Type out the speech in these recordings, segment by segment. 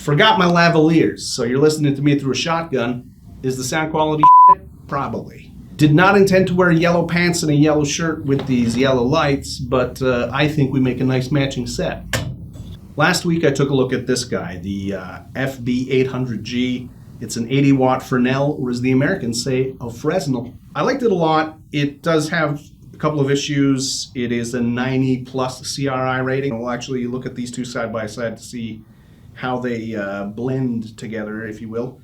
Forgot my lavaliers, so you're listening to me through a shotgun. Is the sound quality shit? Probably. Did not intend to wear yellow pants and a yellow shirt with these yellow lights, but I think we make a nice matching set. Last week I took a look at this guy, the FB-500G. It's an 80 watt fresnel, or as the Americans say, a fresnel. I liked it a lot. It does have a couple of issues. It is a 90 plus CRI rating. We'll actually look at these two side by side to see how they blend together, if you will.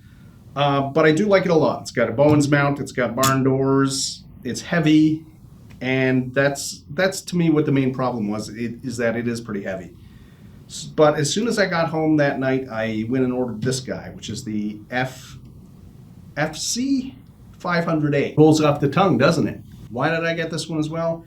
But I do like it a lot. It's got a Bowens mount, it's got barn doors, it's heavy, and that's to me what the main problem was, is that it is pretty heavy. But as soon as I got home that night, I went and ordered this guy, which is the FC-500a. Rolls off the tongue, doesn't it? Why did I get this one as well?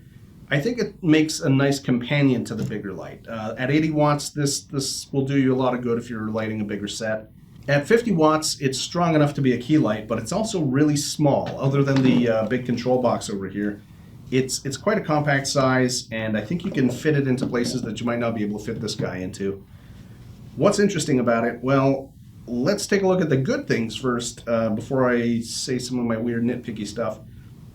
I think it makes a nice companion to the bigger light. At 80 watts, this will do you a lot of good if you're lighting a bigger set. At 50 watts, it's strong enough to be a key light, but it's also really small. Other than the big control box over here, it's quite a compact size, and I think you can fit it into places that you might not be able to fit this guy into. What's interesting about it? Well, let's take a look at the good things first before I say some of my weird nitpicky stuff.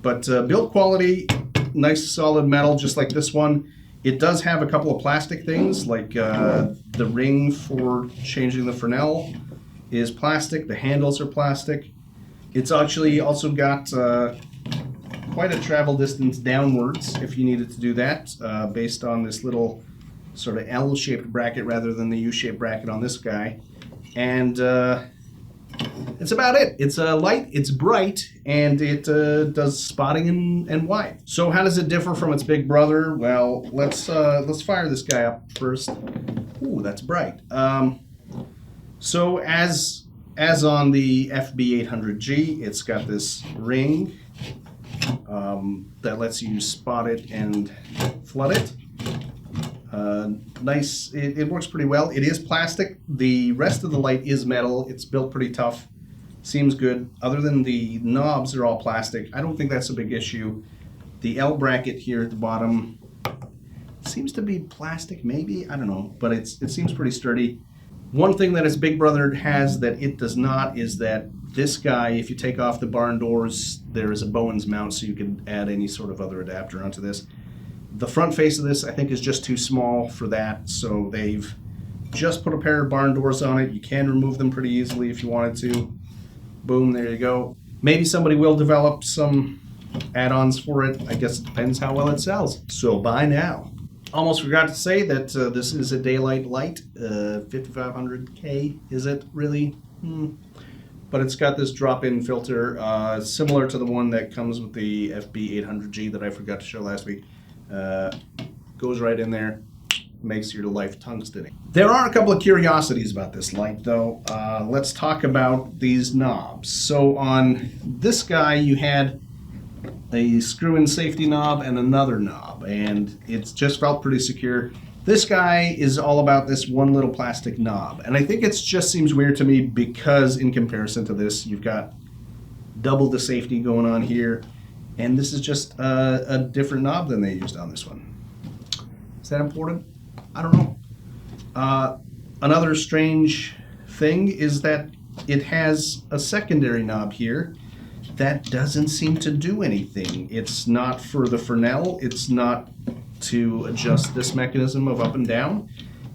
But build quality, nice solid metal, just like this one. It does have a couple of plastic things, like the ring for changing the fresnel is plastic, the handles are plastic. It's actually also got quite a travel distance downwards if you needed to do that, based on this little sort of L-shaped bracket rather than the U-shaped bracket on this guy. And it's about it. It's light, it's bright, and it does spotting and wide. So how does it differ from its big brother? Well, let's fire this guy up first. Ooh, that's bright. So as on the FB-500G, it's got this ring that lets you spot it and flood it. Nice, it works pretty well. It is plastic. The rest of the light is metal. It's built pretty tough. Seems good. Other than the knobs are all plastic. I don't think that's a big issue. The L bracket here at the bottom seems to be plastic, maybe. I don't know, but it seems pretty sturdy. One thing that its big brother has that it does not is that this guy, if you take off the barn doors, there is a Bowens mount, so you can add any sort of other adapter onto this. The front face of this, I think, is just too small for that, so they've just put a pair of barn doors on it. You can remove them pretty easily if you wanted to. Boom, there you go. Maybe somebody will develop some add-ons for it. I guess it depends how well it sells. So buy now. Almost forgot to say that this is a daylight light, 5500K, is it really? But it's got this drop-in filter, similar to the one that comes with the FB-500G that I forgot to show last week. Goes right in there, makes your life tungsten. There are a couple of curiosities about this light, though. Let's talk about these knobs. So on this guy, you had a screw-in safety knob and another knob, and it's just felt pretty secure. This guy is all about this one little plastic knob, and I think it just seems weird to me because in comparison to this, you've got double the safety going on here, and this is just a different knob than they used on this one. Is that important? I don't know. Another strange thing is that it has a secondary knob here that doesn't seem to do anything. It's not for the fresnel. It's not to adjust this mechanism of up and down.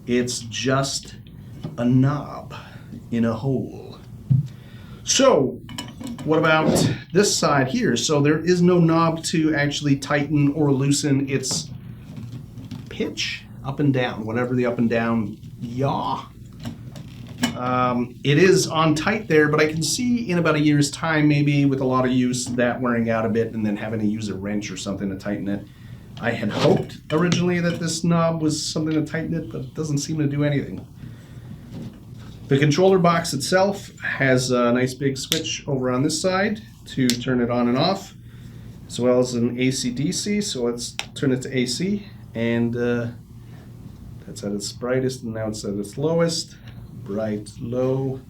It's just a knob in a hole. So what about this side here? So there is no knob to actually tighten or loosen its pitch, up and down, whatever the up and down yaw. It is on tight there, but I can see in about a year's time, maybe with a lot of use, that wearing out a bit and then having to use a wrench or something to tighten it. I had hoped originally that this knob was something to tighten it, but it doesn't seem to do anything. The controller box itself has a nice big switch over on this side to turn it on and off, as well as an AC/DC, so let's turn it to AC, and that's at its brightest, and now it's at its lowest. Bright, low.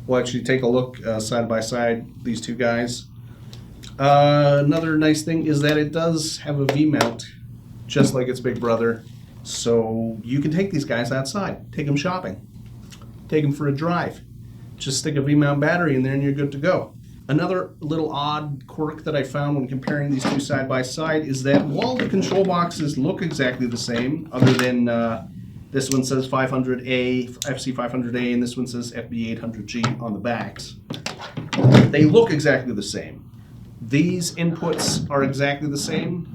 We'll actually take a look side by side, these two guys. Another nice thing is that it does have a V-mount, just like its big brother. So you can take these guys outside, take them shopping. take them for a drive. Just stick a V-mount battery in there and you're good to go. Another little odd quirk that I found when comparing these two side by side is that while the control boxes look exactly the same, other than this one says 500A, FC-500A, and this one says FB-800G on the backs, they look exactly the same. These inputs are exactly the same,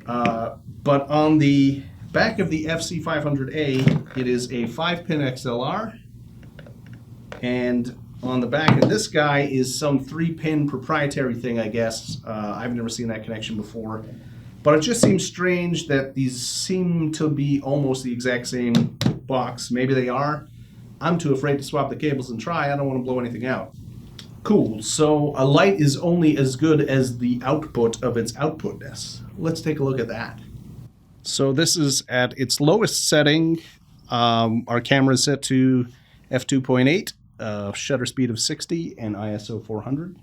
but on the back of the FC-500A, it is a 5-pin XLR, and on the back of this guy is some 3-pin proprietary thing, I guess. I've never seen that connection before. But it just seems strange that these seem to be almost the exact same box. Maybe they are. I'm too afraid to swap the cables and try. I don't want to blow anything out. Cool. So a light is only as good as the output of its outputness. Let's take a look at that. So this is at its lowest setting. Our camera is set to f2.8. Shutter speed of 60 and ISO 400.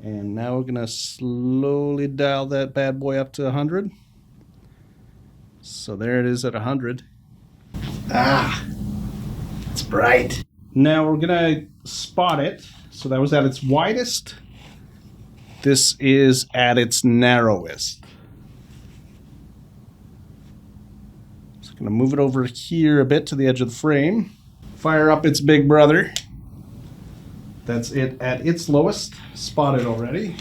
And now we're going to slowly dial that bad boy up to 100. So there it is at 100. Ah, it's bright. Now we're going to spot it. So that was at its widest. This is at its narrowest. So I'm going to move it over here a bit to the edge of the frame. Fire up its big brother. That's it at its lowest, spotted already.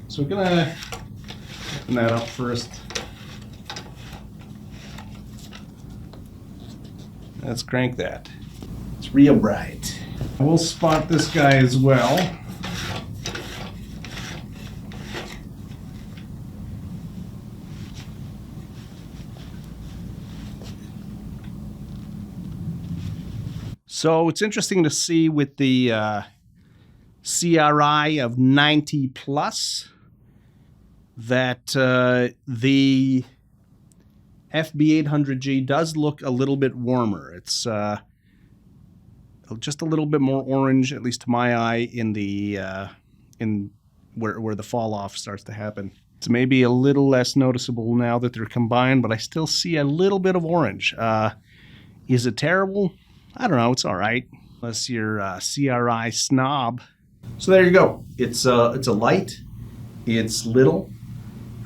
So we're gonna open that up first. Let's crank that. It's real bright. We'll spot this guy as well. So it's interesting to see with the CRI of 90 plus that the FB-800G does look a little bit warmer. It's just a little bit more orange, at least to my eye, in the where the fall off starts to happen. It's maybe a little less noticeable now that they're combined, but I still see a little bit of orange. Is it terrible? I don't know, it's all right, unless you're a CRI snob. So there you go. It's a light, it's little,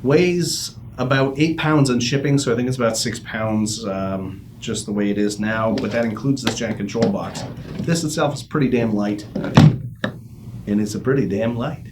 weighs about 8 pounds on shipping, so I think it's about 6 pounds just the way it is now, but that includes this giant control box. This itself is pretty damn light, and it's a pretty damn light.